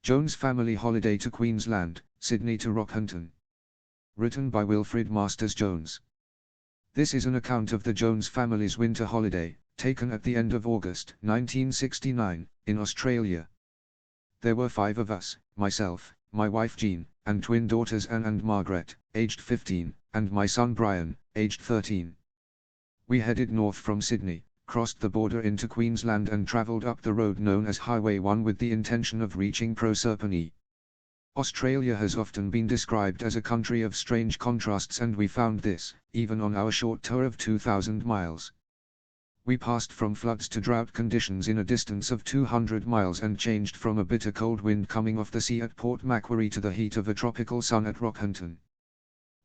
Jones Family Holiday to Queensland, Sydney to Rockhampton. Written by Wilfred Masters Jones. This is an account of the Jones family's winter holiday, taken at the end of August 1969, in Australia. There were 5 of us, myself, my wife Jean, and twin daughters Anne and Margaret, aged 15, and my son Brian, aged 13. We headed north from Sydney, crossed the border into Queensland and travelled up the road known as Highway 1 with the intention of reaching Proserpine. Australia has often been described as a country of strange contrasts, and we found this, even on our short tour of 2,000 miles. We passed from floods to drought conditions in a distance of 200 miles and changed from a bitter cold wind coming off the sea at Port Macquarie to the heat of a tropical sun at Rockhampton.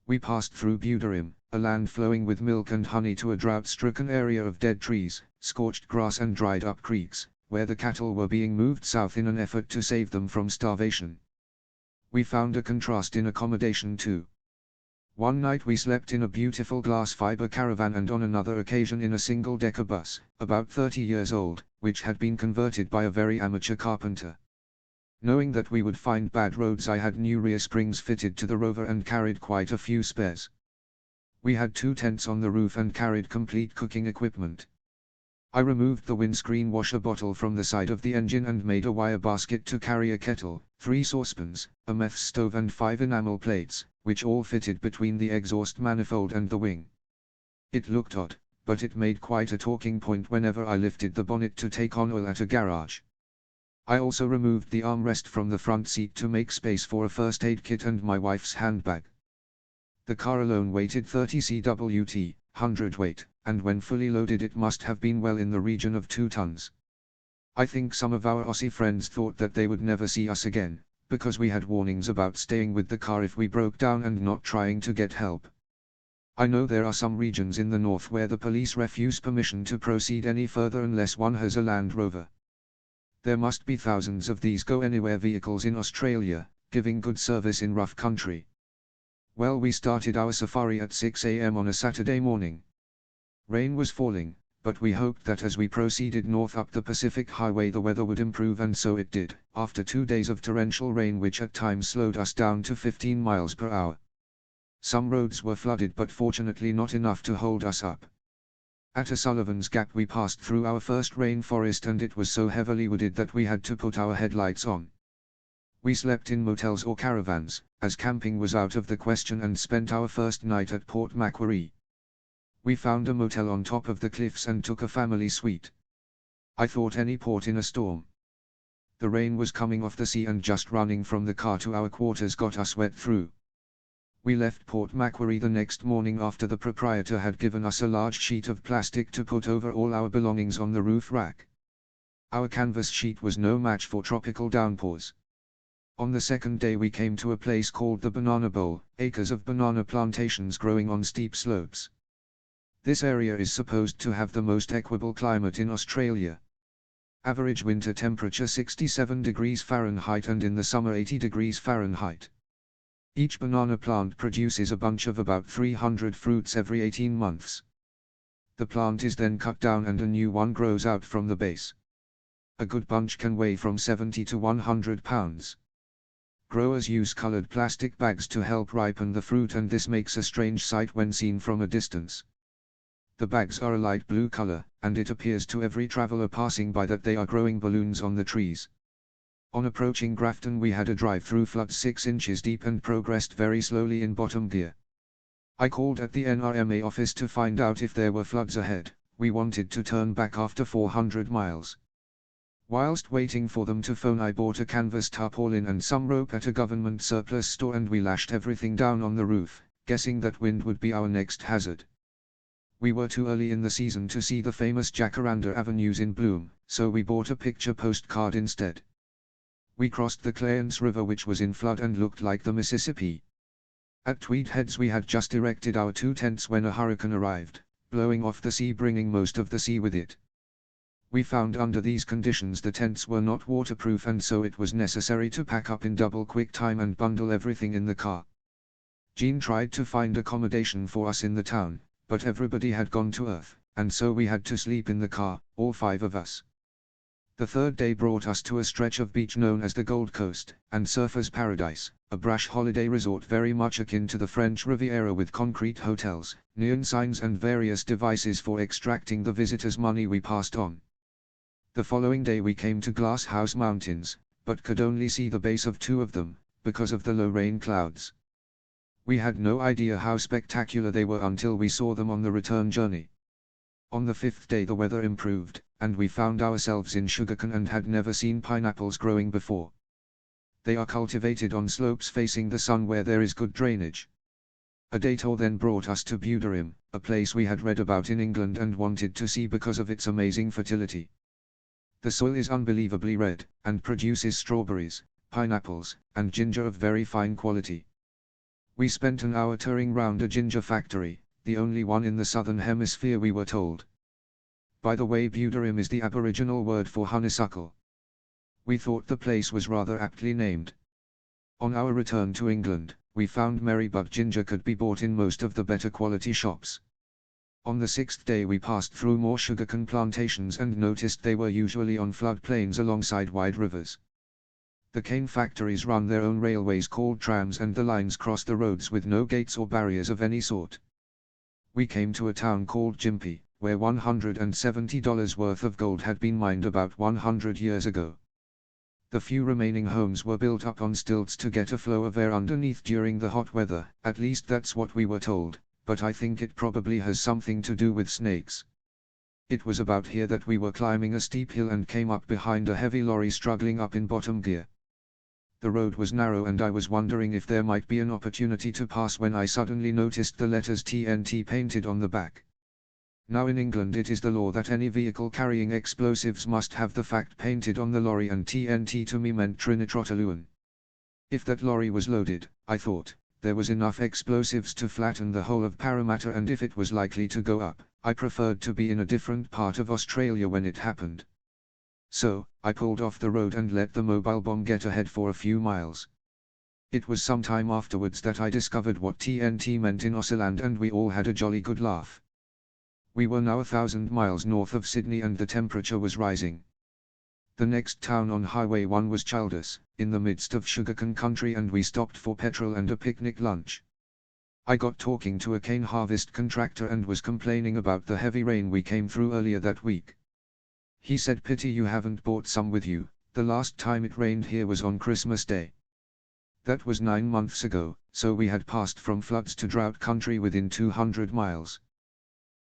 We passed through Buderim, a land flowing with milk and honey, to a drought-stricken area of dead trees, scorched grass and dried-up creeks, where the cattle were being moved south in an effort to save them from starvation. We found a contrast in accommodation too. One night we slept in a beautiful glass fiber caravan, and on another occasion in a single-decker bus, about 30 years old, which had been converted by a very amateur carpenter. Knowing that we would find bad roads, I had new rear springs fitted to the Rover and carried quite a few spares. We had 2 tents on the roof and carried complete cooking equipment. I removed the windscreen washer bottle from the side of the engine and made a wire basket to carry a kettle, 3 saucepans, a meth stove and 5 enamel plates, which all fitted between the exhaust manifold and the wing. It looked odd, but it made quite a talking point whenever I lifted the bonnet to take on oil at a garage. I also removed the armrest from the front seat to make space for a first aid kit and my wife's handbag. The car alone weighted 30 cwt, hundredweight, and when fully loaded it must have been well in the region of 2 tons. I think some of our Aussie friends thought that they would never see us again, because we had warnings about staying with the car if we broke down and not trying to get help. I know there are some regions in the north where the police refuse permission to proceed any further unless one has a Land Rover. There must be thousands of these go-anywhere vehicles in Australia, giving good service in rough country. Well, we started our safari at 6 a.m. on a Saturday morning. Rain was falling, but we hoped that as we proceeded north up the Pacific Highway the weather would improve, and so it did, after 2 days of torrential rain which at times slowed us down to 15 miles per hour. Some roads were flooded, but fortunately not enough to hold us up. At a Sullivan's Gap we passed through our first rainforest, and it was so heavily wooded that we had to put our headlights on. We slept in motels or caravans, as camping was out of the question, and spent our first night at Port Macquarie. We found a motel on top of the cliffs and took a family suite. I thought any port in a storm. The rain was coming off the sea, and just running from the car to our quarters got us wet through. We left Port Macquarie the next morning after the proprietor had given us a large sheet of plastic to put over all our belongings on the roof rack. Our canvas sheet was no match for tropical downpours. On the second day we came to a place called the Banana Bowl, acres of banana plantations growing on steep slopes. This area is supposed to have the most equable climate in Australia. Average winter temperature 67 degrees Fahrenheit and in the summer 80 degrees Fahrenheit. Each banana plant produces a bunch of about 300 fruits every 18 months. The plant is then cut down and a new one grows out from the base. A good bunch can weigh from 70 to 100 pounds. Growers use colored plastic bags to help ripen the fruit, and this makes a strange sight when seen from a distance. The bags are a light blue color, and it appears to every traveler passing by that they are growing balloons on the trees. On approaching Grafton we had a drive-through flood 6 inches deep and progressed very slowly in bottom gear. I called at the NRMA office to find out if there were floods ahead. We wanted to turn back after 400 miles. Whilst waiting for them to phone, I bought a canvas tarpaulin and some rope at a government surplus store, and we lashed everything down on the roof, guessing that wind would be our next hazard. We were too early in the season to see the famous jacaranda avenues in bloom, so we bought a picture postcard instead. We crossed the Clarence River, which was in flood and looked like the Mississippi. At Tweed Heads we had just erected our 2 tents when a hurricane arrived, blowing off the sea, bringing most of the sea with it. We found under these conditions the tents were not waterproof, and so it was necessary to pack up in double quick time and bundle everything in the car. Jean tried to find accommodation for us in the town, but everybody had gone to Earth, and so we had to sleep in the car, all 5 of us. The third day brought us to a stretch of beach known as the Gold Coast, and Surfers Paradise, a brash holiday resort very much akin to the French Riviera with concrete hotels, neon signs and various devices for extracting the visitors' money. We passed on. The following day we came to Glass House Mountains, but could only see the base of two of them, because of the low rain clouds. We had no idea how spectacular they were until we saw them on the return journey. On the fifth day the weather improved, and we found ourselves in sugarcane and had never seen pineapples growing before. They are cultivated on slopes facing the sun where there is good drainage. A detour then brought us to Buderim, a place we had read about in England and wanted to see because of its amazing fertility. The soil is unbelievably red, and produces strawberries, pineapples, and ginger of very fine quality. We spent an hour touring round a ginger factory, the only one in the southern hemisphere we were told. By the way, Buderim is the Aboriginal word for honeysuckle. We thought the place was rather aptly named. On our return to England, we found Marybud ginger could be bought in most of the better quality shops. On the sixth day we passed through more sugarcane plantations and noticed they were usually on floodplains alongside wide rivers. The cane factories run their own railways called trams, and the lines cross the roads with no gates or barriers of any sort. We came to a town called Gympie, where $170 worth of gold had been mined about 100 years ago. The few remaining homes were built up on stilts to get a flow of air underneath during the hot weather, at least that's what we were told, but I think it probably has something to do with snakes. It was about here that we were climbing a steep hill and came up behind a heavy lorry struggling up in bottom gear. The road was narrow and I was wondering if there might be an opportunity to pass when I suddenly noticed the letters TNT painted on the back. Now in England it is the law that any vehicle carrying explosives must have the fact painted on the lorry, and TNT to me meant trinitrotoluene. If that lorry was loaded, I thought, there was enough explosives to flatten the whole of Parramatta, and if it was likely to go up, I preferred to be in a different part of Australia when it happened. So, I pulled off the road and let the mobile bomb get ahead for a few miles. It was some time afterwards that I discovered what TNT meant in Aussiland, and we all had a jolly good laugh. We were now 1,000 miles north of Sydney and the temperature was rising. The next town on Highway 1 was Childers, in the midst of sugarcane country, and we stopped for petrol and a picnic lunch. I got talking to a cane harvest contractor and was complaining about the heavy rain we came through earlier that week. He said, "Pity you haven't brought some with you, the last time it rained here was on Christmas Day." That was 9 months ago, so we had passed from floods to drought country within 200 miles.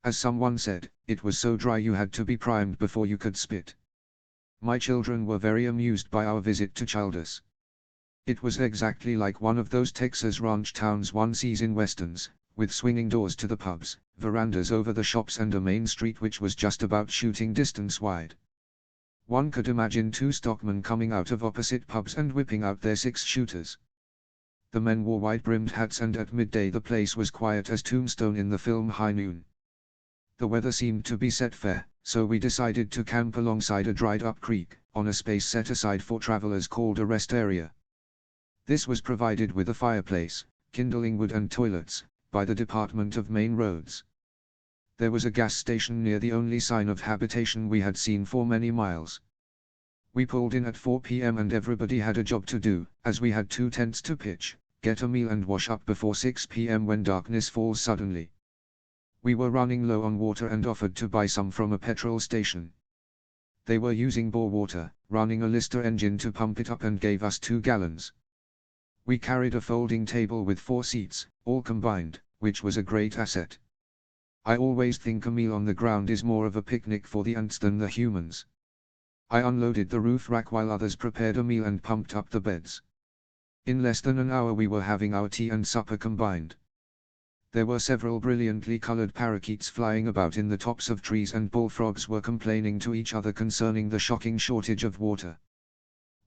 As someone said, it was so dry you had to be primed before you could spit. My children were very amused by our visit to Childers. It was exactly like one of those Texas ranch towns one sees in westerns, with swinging doors to the pubs, verandas over the shops, and a main street which was just about shooting distance wide. One could imagine two stockmen coming out of opposite pubs and whipping out their 6-shooters. The men wore wide-brimmed hats, and at midday the place was quiet as Tombstone in the film High Noon. The weather seemed to be set fair, so we decided to camp alongside a dried-up creek, on a space set aside for travelers called a rest area. This was provided with a fireplace, kindling wood and toilets, by the Department of Main Roads. There was a gas station near, the only sign of habitation we had seen for many miles. We pulled in at 4 p.m. and everybody had a job to do, as we had 2 tents to pitch, get a meal and wash up before 6 p.m. when darkness falls suddenly. We were running low on water and offered to buy some from a petrol station. They were using bore water, running a Lister engine to pump it up, and gave us 2 gallons. We carried a folding table with 4 seats, all combined, which was a great asset. I always think a meal on the ground is more of a picnic for the ants than the humans. I unloaded the roof rack while others prepared a meal and pumped up the beds. In less than an hour we were having our tea and supper combined. There were several brilliantly colored parakeets flying about in the tops of trees, and bullfrogs were complaining to each other concerning the shocking shortage of water.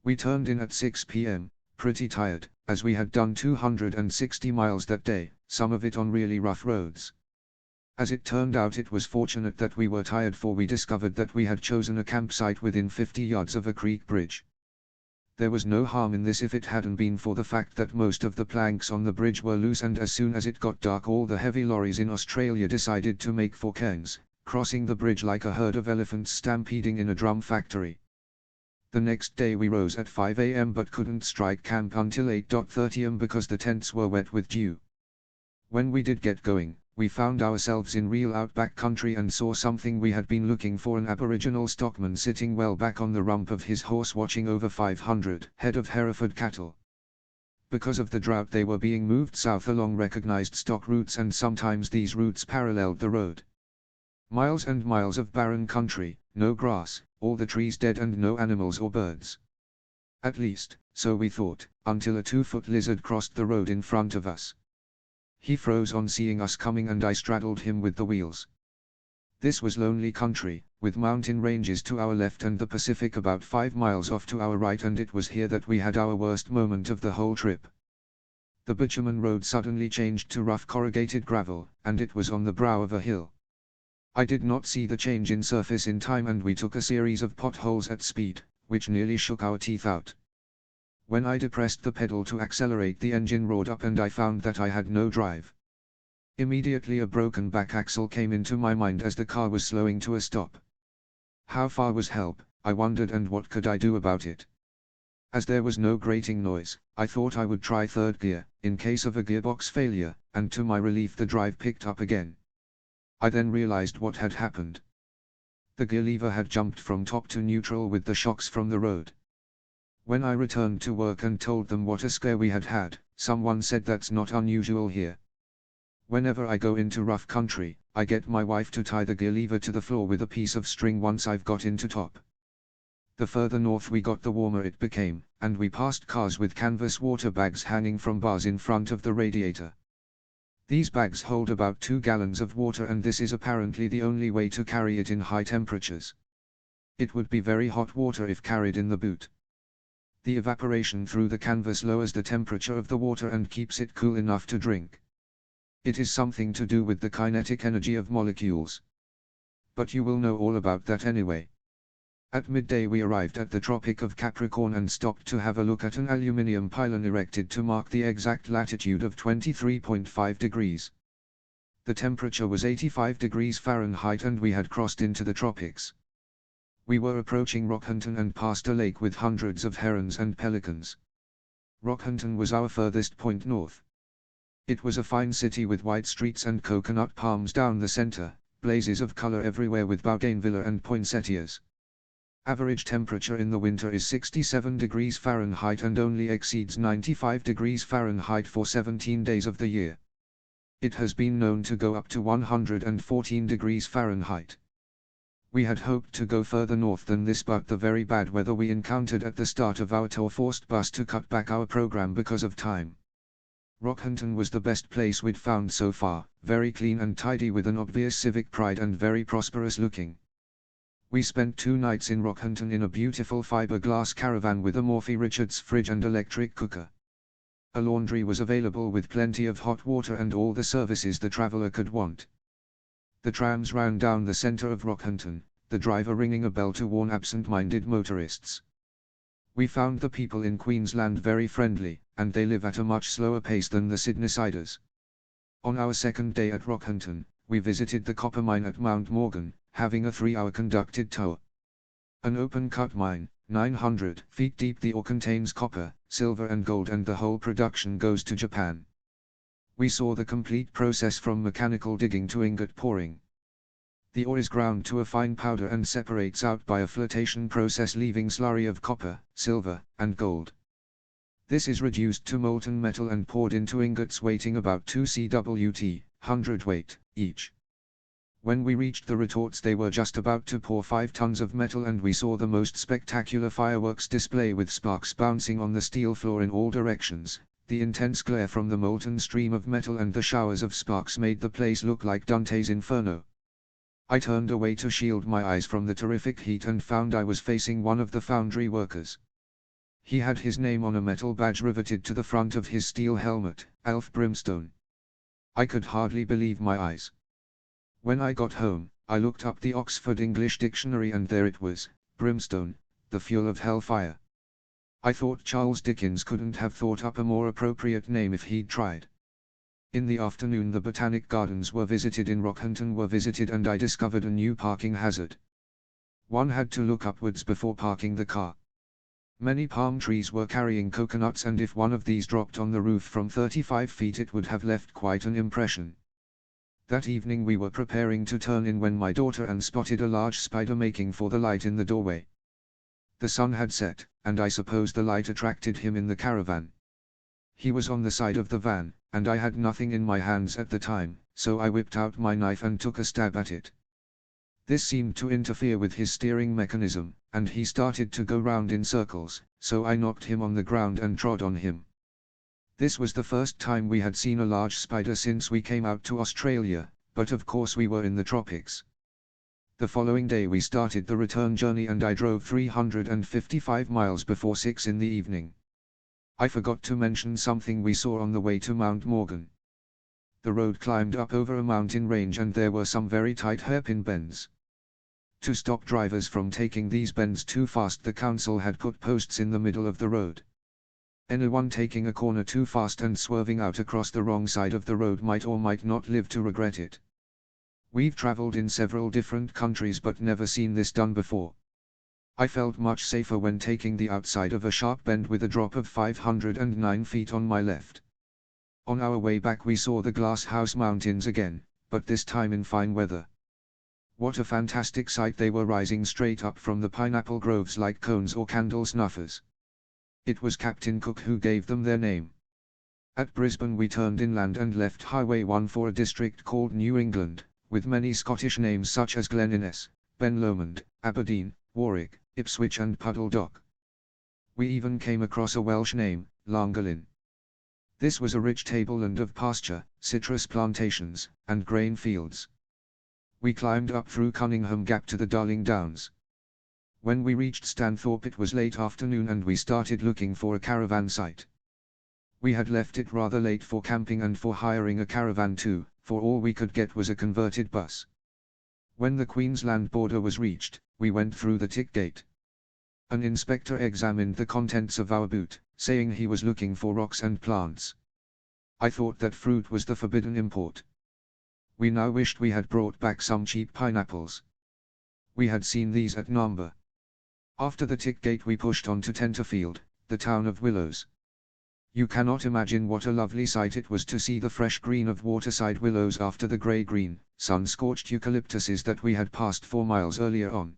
We turned in at 6 p.m., pretty tired, as we had done 260 miles that day, some of it on really rough roads. As it turned out, it was fortunate that we were tired, for we discovered that we had chosen a campsite within 50 yards of a creek bridge. There was no harm in this if it hadn't been for the fact that most of the planks on the bridge were loose, and as soon as it got dark all the heavy lorries in Australia decided to make for Cairns, crossing the bridge like a herd of elephants stampeding in a drum factory. The next day we rose at 5 a.m. but couldn't strike camp until 8:30 am because the tents were wet with dew. When we did get going, we found ourselves in real outback country and saw something we had been looking for, an Aboriginal stockman sitting well back on the rump of his horse watching over 500 head of Hereford cattle. Because of the drought they were being moved south along recognized stock routes, and sometimes these routes paralleled the road. Miles and miles of barren country, no grass, all the trees dead and no animals or birds. At least, so we thought, until a 2-foot lizard crossed the road in front of us. He froze on seeing us coming and I straddled him with the wheels. This was lonely country, with mountain ranges to our left and the Pacific about 5 miles off to our right, and it was here that we had our worst moment of the whole trip. The bitumen road suddenly changed to rough corrugated gravel, and it was on the brow of a hill. I did not see the change in surface in time and we took a series of potholes at speed, which nearly shook our teeth out. When I depressed the pedal to accelerate, the engine roared up and I found that I had no drive. Immediately a broken back axle came into my mind as the car was slowing to a stop. How far was help, I wondered, and what could I do about it? As there was no grating noise, I thought I would try third gear, in case of a gearbox failure, and to my relief the drive picked up again. I then realized what had happened. The gear lever had jumped from top to neutral with the shocks from the road. When I returned to work and told them what a scare we had had, someone said that's not unusual here. Whenever I go into rough country, I get my wife to tie the gear lever to the floor with a piece of string once I've got into top. The further north we got the warmer it became, and we passed cars with canvas water bags hanging from bars in front of the radiator. These bags hold about 2 gallons of water, and this is apparently the only way to carry it in high temperatures. It would be very hot water if carried in the boot. The evaporation through the canvas lowers the temperature of the water and keeps it cool enough to drink. It is something to do with the kinetic energy of molecules. But you will know all about that anyway. At midday we arrived at the Tropic of Capricorn and stopped to have a look at an aluminium pylon erected to mark the exact latitude of 23.5 degrees. The temperature was 85 degrees Fahrenheit and we had crossed into the tropics. We were approaching Rockhampton and passed a lake with hundreds of herons and pelicans. Rockhampton was our furthest point north. It was a fine city with wide streets and coconut palms down the center, blazes of color everywhere with bougainvillea and poinsettias. Average temperature in the winter is 67 degrees Fahrenheit and only exceeds 95 degrees Fahrenheit for 17 days of the year. It has been known to go up to 114 degrees Fahrenheit. We had hoped to go further north than this, but the very bad weather we encountered at the start of our tour forced us to cut back our program because of time. Rockhampton was the best place we'd found so far, very clean and tidy with an obvious civic pride and very prosperous looking. We spent 2 nights in Rockhampton in a beautiful fiberglass caravan with a Morphy Richards fridge and electric cooker. A laundry was available with plenty of hot water and all the services the traveler could want. The trams ran down the center of Rockhampton, the driver ringing a bell to warn absent-minded motorists. We found the people in Queensland very friendly, and they live at a much slower pace than the Sydneysiders. On our second day at Rockhampton, we visited the copper mine at Mount Morgan, having a 3-hour conducted tour. An open-cut mine, 900 feet deep, the ore contains copper, silver and gold, and the whole production goes to Japan. We saw the complete process from mechanical digging to ingot pouring. The ore is ground to a fine powder and separates out by a flotation process, leaving slurry of copper, silver, and gold. This is reduced to molten metal and poured into ingots weighing about 2 cwt, hundredweight, each. When we reached the retorts they were just about to pour 5 tons of metal, and we saw the most spectacular fireworks display with sparks bouncing on the steel floor in all directions. The intense glare from the molten stream of metal and the showers of sparks made the place look like Dante's Inferno. I turned away to shield my eyes from the terrific heat and found I was facing one of the foundry workers. He had his name on a metal badge riveted to the front of his steel helmet, Alf Brimstone. I could hardly believe my eyes. When I got home, I looked up the Oxford English Dictionary and there it was, brimstone, the fuel of hellfire. I thought Charles Dickens couldn't have thought up a more appropriate name if he'd tried. In the afternoon the Botanic Gardens were visited in Rockhampton and I discovered a new parking hazard. One had to look upwards before parking the car. Many palm trees were carrying coconuts, and if one of these dropped on the roof from 35 feet it would have left quite an impression. That evening we were preparing to turn in when my daughter Anne spotted a large spider making for the light in the doorway. The sun had set, and I suppose the light attracted him in the caravan. He was on the side of the van, and I had nothing in my hands at the time, so I whipped out my knife and took a stab at it. This seemed to interfere with his steering mechanism, and he started to go round in circles, so I knocked him on the ground and trod on him. This was the first time we had seen a large spider since we came out to Australia, but of course we were in the tropics. The following day we started the return journey and I drove 355 miles before 6 in the evening. I forgot to mention something we saw on the way to Mount Morgan. The road climbed up over a mountain range and there were some very tight hairpin bends. To stop drivers from taking these bends too fast, the council had put posts in the middle of the road. Anyone taking a corner too fast and swerving out across the wrong side of the road might or might not live to regret it. We've traveled in several different countries but never seen this done before. I felt much safer when taking the outside of a sharp bend with a drop of 509 feet on my left. On our way back we saw the Glass House Mountains again, but this time in fine weather. What a fantastic sight they were, rising straight up from the pineapple groves like cones or candle snuffers. It was Captain Cook who gave them their name. At Brisbane we turned inland and left Highway 1 for a district called New England, with many Scottish names such as Glen Innes, Ben Lomond, Aberdeen, Warwick, Ipswich and Puddle Dock. We even came across a Welsh name, Llangollen. This was a rich tableland of pasture, citrus plantations, and grain fields. We climbed up through Cunningham Gap to the Darling Downs. When we reached Stanthorpe it was late afternoon and we started looking for a caravan site. We had left it rather late for camping and for hiring a caravan too, for all we could get was a converted bus. When the Queensland border was reached, we went through the tick gate. An inspector examined the contents of our boot, saying he was looking for rocks and plants. I thought that fruit was the forbidden import. We now wished we had brought back some cheap pineapples. We had seen these at Namba. After the tick gate we pushed on to Tenterfield, the town of willows. You cannot imagine what a lovely sight it was to see the fresh green of waterside willows after the grey-green, sun-scorched eucalyptuses that we had passed 4 miles earlier on.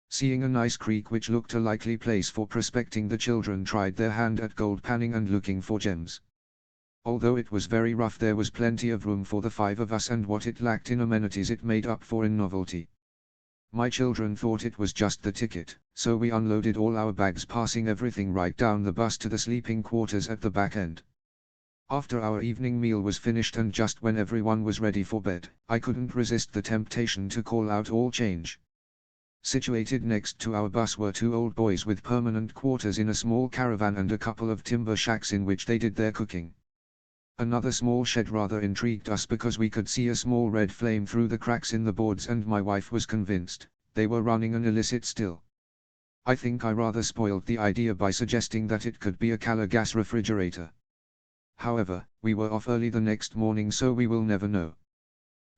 Seeing a nice creek which looked a likely place for prospecting, the children tried their hand at gold panning and looking for gems. Although it was very rough there was plenty of room for the 5 of us, and what it lacked in amenities it made up for in novelty. My children thought it was just the ticket, so we unloaded all our bags, passing everything right down the bus to the sleeping quarters at the back end. After our evening meal was finished and just when everyone was ready for bed, I couldn't resist the temptation to call out all change. Situated next to our bus were 2 old boys with permanent quarters in a small caravan and a couple of timber shacks in which they did their cooking. Another small shed rather intrigued us because we could see a small red flame through the cracks in the boards, and my wife was convinced they were running an illicit still. I think I rather spoiled the idea by suggesting that it could be a Cala gas refrigerator. However, we were off early the next morning, so we will never know.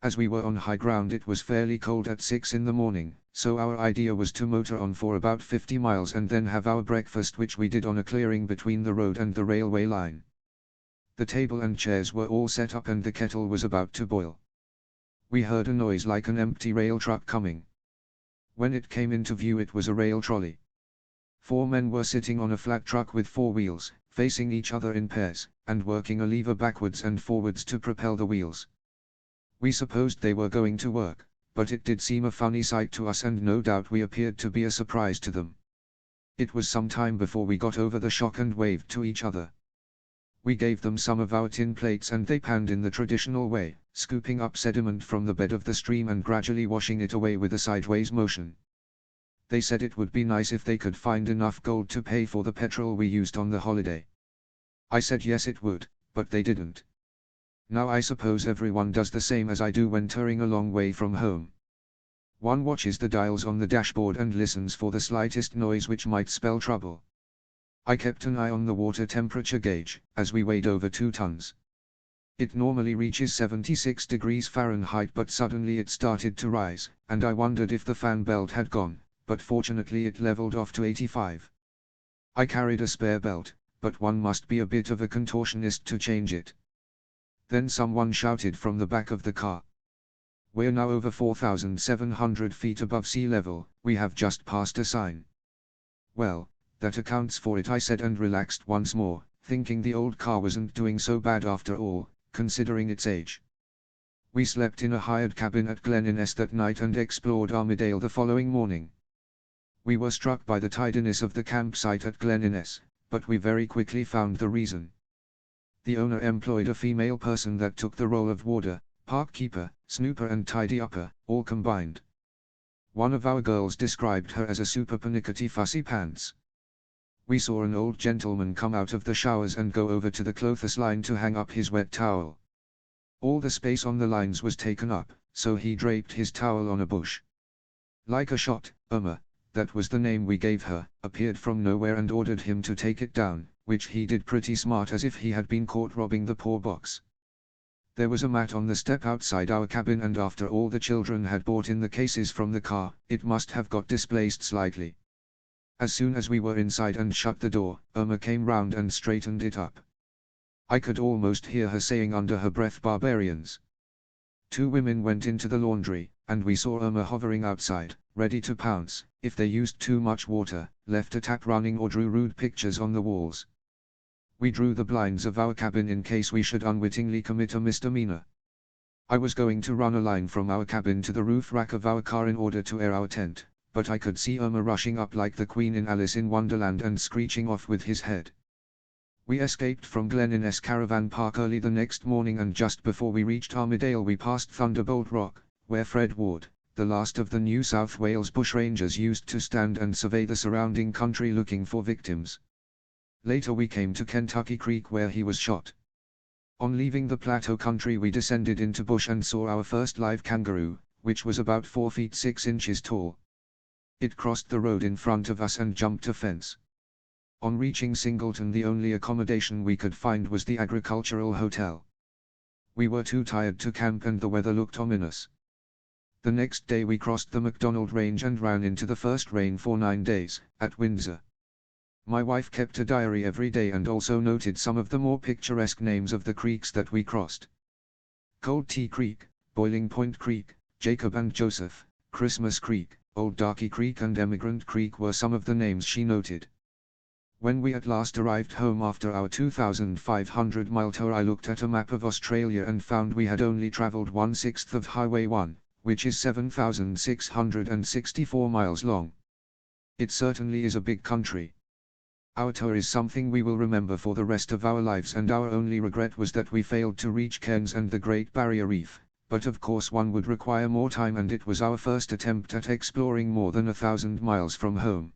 As we were on high ground it was fairly cold at 6 in the morning, so our idea was to motor on for about 50 miles and then have our breakfast, which we did on a clearing between the road and the railway line. The table and chairs were all set up and the kettle was about to boil. We heard a noise like an empty rail truck coming. When it came into view it was a rail trolley. 4 men were sitting on a flat truck with 4 wheels, facing each other in pairs, and working a lever backwards and forwards to propel the wheels. We supposed they were going to work, but it did seem a funny sight to us, and no doubt we appeared to be a surprise to them. It was some time before we got over the shock and waved to each other. We gave them some of our tin plates and they panned in the traditional way, scooping up sediment from the bed of the stream and gradually washing it away with a sideways motion. They said it would be nice if they could find enough gold to pay for the petrol we used on the holiday. I said yes it would, but they didn't. Now I suppose everyone does the same as I do when touring a long way from home. One watches the dials on the dashboard and listens for the slightest noise which might spell trouble. I kept an eye on the water temperature gauge, as we weighed over 2 tons. It normally reaches 76 degrees Fahrenheit, but suddenly it started to rise, and I wondered if the fan belt had gone, but fortunately it leveled off to 85. I carried a spare belt, but one must be a bit of a contortionist to change it. Then someone shouted from the back of the car. We're now over 4,700 feet above sea level, we have just passed a sign. Well, that accounts for it, I said, and relaxed once more, thinking the old car wasn't doing so bad after all, considering its age. We slept in a hired cabin at Glen Innes that night and explored Armidale the following morning. We were struck by the tidiness of the campsite at Glen Innes, but we very quickly found the reason. The owner employed a female person that took the role of warder, park keeper, snooper and tidy-upper, all combined. One of our girls described her as a super panickety fussy pants. We saw an old gentleman come out of the showers and go over to the clothes line to hang up his wet towel. All the space on the lines was taken up, so he draped his towel on a bush. Like a shot, Irma, that was the name we gave her, appeared from nowhere and ordered him to take it down, which he did pretty smart, as if he had been caught robbing the poor box. There was a mat on the step outside our cabin, and after all the children had brought in the cases from the car, it must have got displaced slightly. As soon as we were inside and shut the door, Irma came round and straightened it up. I could almost hear her saying under her breath, "Barbarians." Two women went into the laundry, and we saw Irma hovering outside, ready to pounce, if they used too much water, left a tap running or drew rude pictures on the walls. We drew the blinds of our cabin in case we should unwittingly commit a misdemeanor. I was going to run a line from our cabin to the roof rack of our car in order to air our tent, but I could see Irma rushing up like the Queen in Alice in Wonderland and screeching off with his head. We escaped from Glen Innes Caravan Park early the next morning, and just before we reached Armidale we passed Thunderbolt Rock, where Fred Ward, the last of the New South Wales bushrangers, used to stand and survey the surrounding country looking for victims. Later we came to Kentucky Creek, where he was shot. On leaving the plateau country we descended into bush and saw our first live kangaroo, which was about 4 feet 6 inches tall. It crossed the road in front of us and jumped a fence. On reaching Singleton, the only accommodation we could find was the agricultural hotel. We were too tired to camp and the weather looked ominous. The next day we crossed the McDonald Range and ran into the first rain for 9 days, at Windsor. My wife kept a diary every day and also noted some of the more picturesque names of the creeks that we crossed. Cold Tea Creek, Boiling Point Creek, Jacob and Joseph, Christmas Creek, Old Darky Creek and Emigrant Creek were some of the names she noted. When we at last arrived home after our 2,500-mile tour, I looked at a map of Australia and found we had only travelled 1/6 of Highway 1, which is 7,664 miles long. It certainly is a big country. Our tour is something we will remember for the rest of our lives, and our only regret was that we failed to reach Cairns and the Great Barrier Reef, but of course one would require more time, and it was our first attempt at exploring more than 1,000 miles from home.